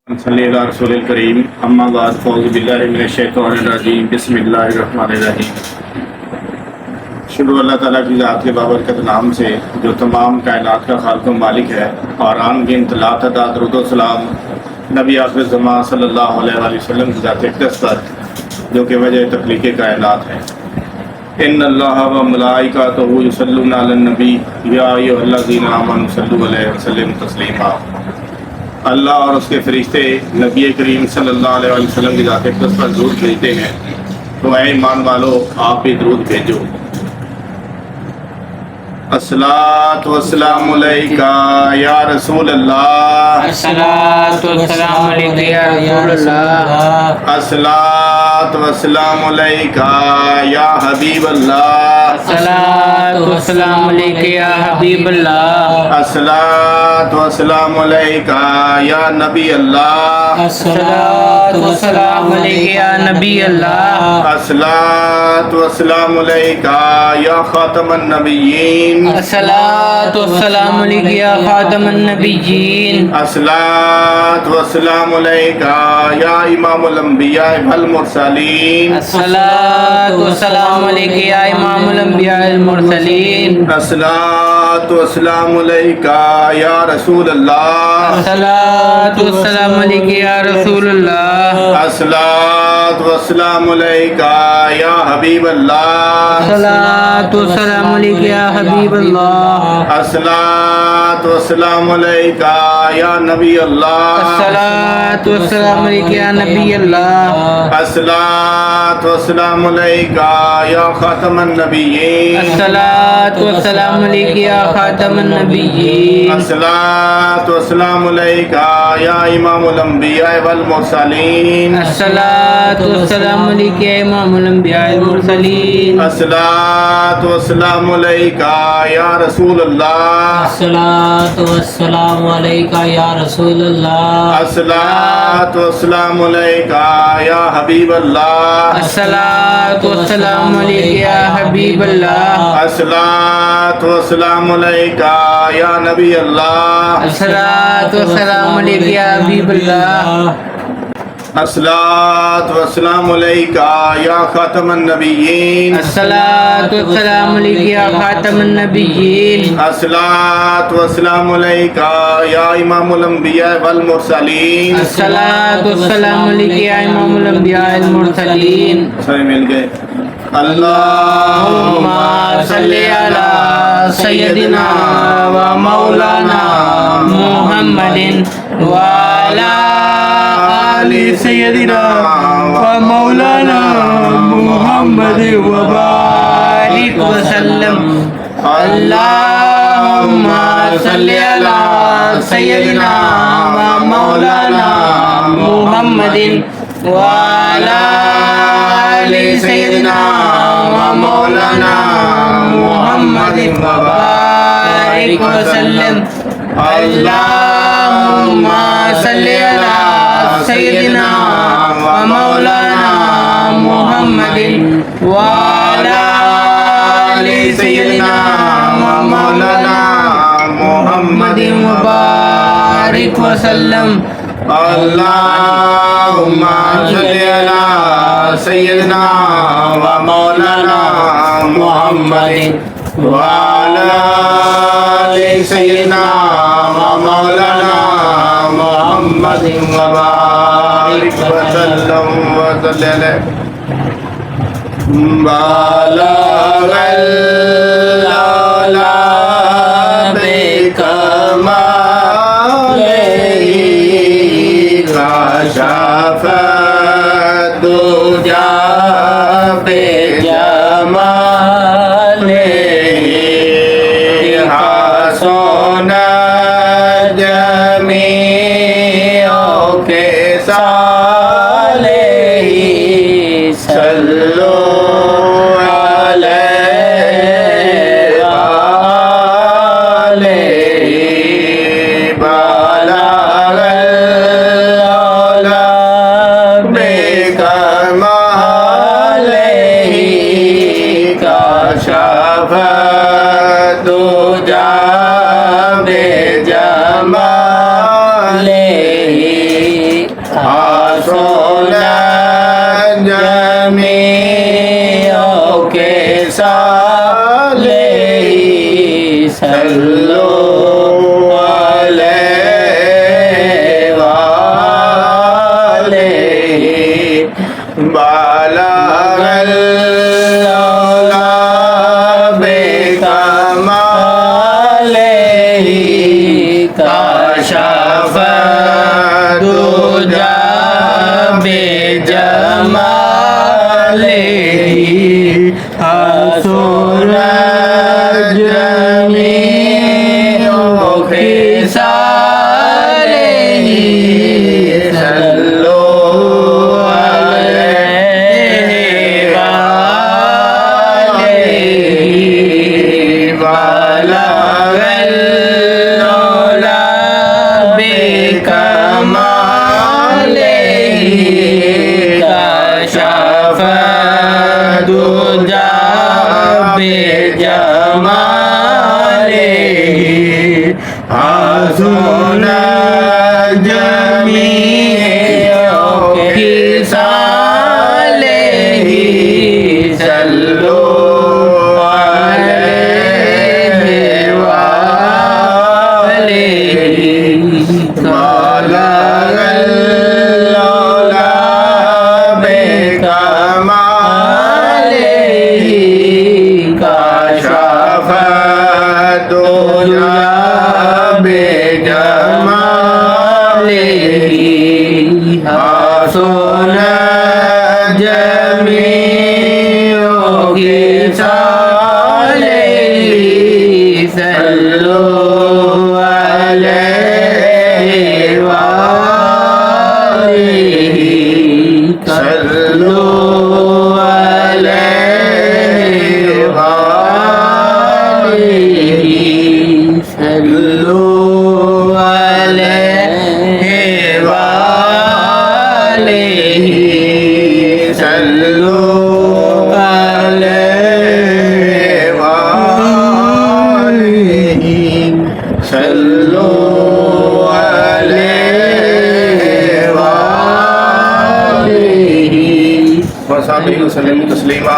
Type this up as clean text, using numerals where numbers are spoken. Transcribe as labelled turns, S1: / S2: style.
S1: सल्ली अला रसूलिल करीम अम्मा बाद फ़ौज़ु बिल्लाहि मिनश शैतानिर रजीम बिस्मिल्लाहिर रहमानिर रहीम। शुरू अल्लाह ताला की ज़ात के बाबरकत नाम से जो तमाम कायनात का खालिक व मालिक है, और अनगिनत लातादाद दुरूद व सलाम नबी आखिर ज़मान सल्लल्लाहु अलैहि वसल्लम की ज़ात अक़दस पर, जो कि वजह तख़लीक़ कायनात है। इन्नल्लाह व मलाइकातहू युसल्लूना अलन नबी या अय्युहल्लज़ीना आमनू सल्लु अलैहि वसल्लिमू तस्लीमा। अल्लाह और उसके फरिश्ते नबी करीम सल्लल्लाहु अलैहि वसल्लम की ज़ात अक़दस पर दुरूद भेजते हैं, तो ऐ ईमान वालो आप भी दुरूद भेजो। अस्सलातु वस्सलामु अलैका या रसूल अल्लाह,
S2: अस्सलातु वस्सलामु अलैका या रसूल अल्लाह,
S1: अस्सलातु वस्सलामु अलैका या हबीब अल्लाह,
S2: अस्सलातु वस्सलामु अलैका या हबीब अल्लाह,
S1: अस्सलातु वस्सलामु अलैका या नबी अल्लाह,
S2: अस्सलातु वस्सलामु अलैका या नबी अल्लाह,
S1: अस्सलातु वस्सलामु अलैका या खातमन नबिय्यीन,
S2: अस्सलातु वस्सलामु अलैका या खातमन नबिय्यीन,
S1: अस्सलातु वस्सलामु अलैका या इमामुल अंबिया वल मुरसलीन,
S2: अस्सलातु वस्सलामु अलैका या इमामुल अंबिया वल मुरसलीन,
S1: अस्सलातु वस्सलामु अलैका या रसूल अल्लाह,
S2: अस्सलातु वस्सलामु अलैका या रसूल अल्लाह,
S1: अस्सलातु वस्सलामु अलैका या हबीब अल्लाह,
S2: अस्सलातु वस्सलामु अलैका या हबीब अल्लाह,
S1: अस्सलातु वस्सलामु अलैका या नबी अल्लाह,
S2: अस्सलातु वस्सलामु अलैका या नबी अल्लाह,
S1: अस्सलातु वस्सलामु अलैका या खातमन नबिय्यीन,
S2: अस्सलातु वस्सलामु अलैका या खातमन नबिय्यीन,
S1: अस्सलातु वस्सलामु अलैका या इमामुल अंबिया वल मुरसलीन,
S2: अस्सलातु वस्सलामु अलैका या इमामुल अंबिया वल मुरसलीन,
S1: अस्सलातु वस्सलामु अलैका या रसूल अल्लाह,
S2: अस्सलातु वस्सलामु अलैका या रसूल अल्लाह,
S1: अस्सलातु वस्सलामु अलैका या हबीब अल्लाह,
S2: अस्सलातु वस्सलामु अलैका या हबीब अल्लाह,
S1: अस्सलातु वस्सलामु अलैका या नबी अल्लाह,
S2: अस्सलातु वस्सलामु अलैका या हबीब अल्लाह,
S1: अस्सलातु वस्सलामु अलैका या खातमन नबिय्यीन,
S2: अस्सलातु वस्सलामु अलैका या खातमन नबिय्यीन,
S1: अस्सलातु वस्सलामु अलैका या इमामुल अंबिया वल मुरसलीन,
S2: अस्सलातु वस्सलामु अलैका या इमामुल अंबिया वल मुरसलीन।
S1: सभी मिल गए। अल्लाहुम्मा
S2: सल्ली अला सय्यदिना व मौलाना मुहम्मदिन व अला आलि सय्यदिना व मौलाना मुहम्मदिन व बारिक व सल्लम। अल्लाहुम्मा सल्ली अला सय्यदिना व मौलाना मुहम्मदिन व अला आलि सय्यदिना व मौलाना मुहम्मदिन व बारिक व सल्लम। अल्लाहुम्मा सल्ली अला सय्यदिना व मौलाना मुहम्मदिन व अला आलि सय्यदिना व मौलाना मुहम्मदिन व बारिक व सल्लम।
S1: अल्लाहुम्मा सल्ली अला सय्यदिना व मौलाना मुहम्मदिन व अला आलि सय्यदिना व मौलाना मुहम्मदिन व बारिक व सल्लम व सल्लल्लाहु बलगल आला बिकमालिही कशफ दुजा बिजमालिही हसन जमीओ के सालेही सल्लो
S2: सुना जमीओं की साले सल्लो अलैहि वालिही सल्लो अलैहि वालिही सल्लो अलैहि वालिही सल्लो अलैहि वालिही सल्लो अलैहि वालिही
S1: वसल्लम तस्लीमा।